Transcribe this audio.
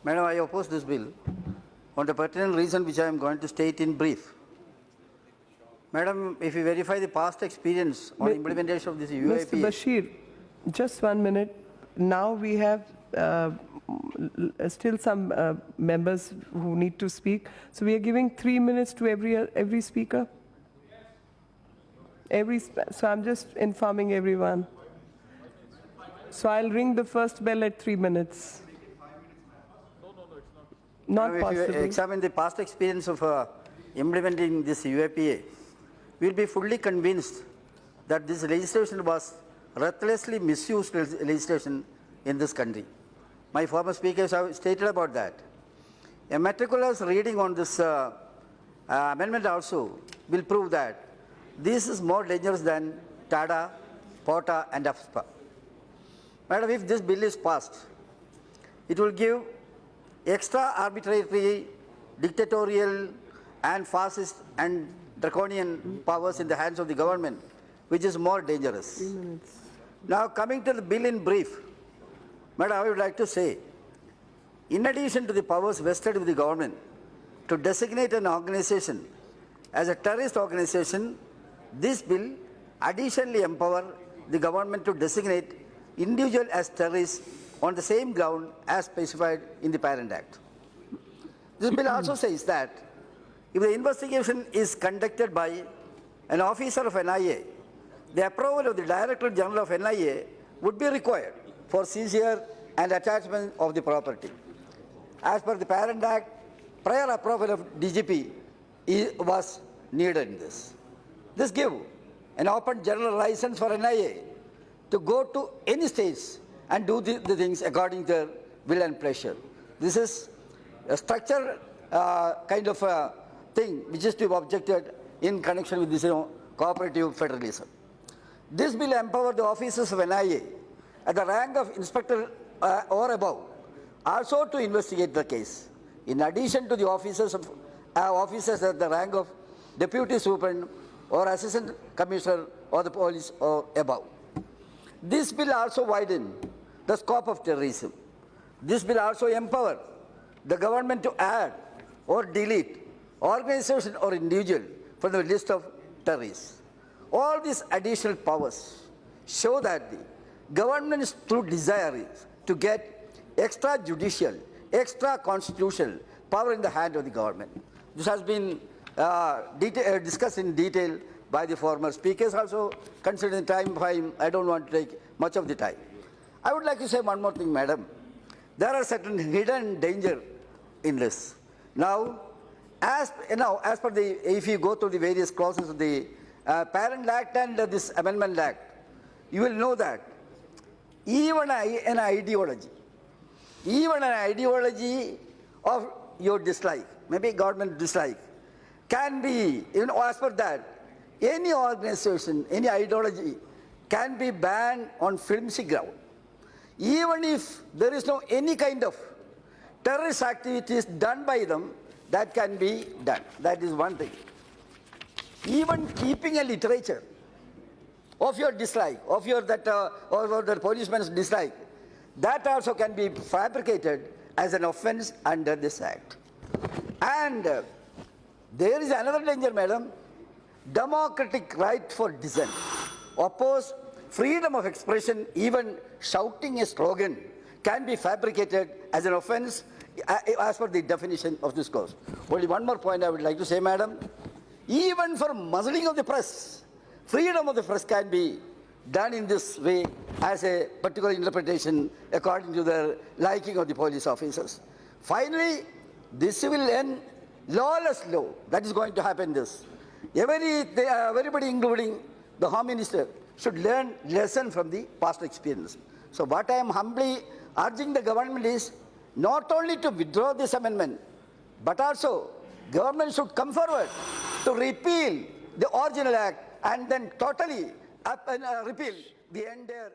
Madam, I oppose this bill on the pertinent reason which I am going to state in brief. Madam, if you verify the past experience on implementation of this UAP... Mr. Basheer, just 1 minute. Now we have still some members who need to speak. So we are giving 3 minutes to every speaker. So I'm just informing everyone. So I'll ring the first bell at 3 minutes. Not possible. If you examine the past experience of implementing this UAPA, we will be fully convinced that this legislation was ruthlessly misused legislation in this country. My former speakers have stated about that. A meticulous reading on this amendment also will prove that this is more dangerous than TADA, POTA and AFSPA. Madam, if this bill is passed, it will give extra arbitrary, dictatorial and fascist and draconian powers in the hands of the government, which is more dangerous. Now coming to the bill in brief, Madam, I would like to say, in addition to the powers vested with the government to designate an organization as a terrorist organization, this bill additionally empower the government to designate individual as terrorists on the same ground as specified in the Parent Act. This bill also says that if the investigation is conducted by an officer of NIA, the approval of the Director General of NIA would be required for seizure and attachment of the property. As per the Parent Act, prior approval of DGP was needed in this. This gives an open general license for NIA to go to any stage and do the things according to their will and pleasure. This is a structured kind of a thing which is to be objected in connection with this cooperative federalism. This will empower the officers of NIA at the rank of inspector or above also to investigate the case, in addition to the officers at the rank of deputy superintendent or assistant commissioner or the police or above. This will also widen the scope of terrorism. This will also empower the government to add or delete organization or individual from the list of terrorists. All these additional powers show that the government's true desire is to get extrajudicial, extra-constitutional power in the hand of the government. This has been discussed in detail by the former speakers. Also, considering the time, I don't want to take much of the time. I would like to say one more thing, Madam. There are certain hidden danger in this. Now, as per if you go through the various clauses of the Parent Act and this Amendment Act, you will know that even an ideology of your dislike, maybe government dislike, can be, as per that, any organization, any ideology can be banned on flimsy ground. Even if there is no any kind of terrorist activities done by them, that can be done. That is one thing. Even keeping a literature of your dislike, of your or the policeman's dislike, that also can be fabricated as an offense under this act. And there is another danger, Madam. Democratic right for dissent. Oppose freedom of expression, even shouting a slogan can be fabricated as an offense as per the definition of this clause. Only one more point I would like to say, Madam. Even for muzzling of the press, freedom of the press can be done in this way as a particular interpretation according to the liking of the police officers. Finally, this will end lawless law. That is going to happen this. Everybody, including the Home Minister, should learn lesson from the past experience. So what I am humbly urging the government is not only to withdraw this amendment, but also government should come forward to repeal the original act and then totally repeal the entire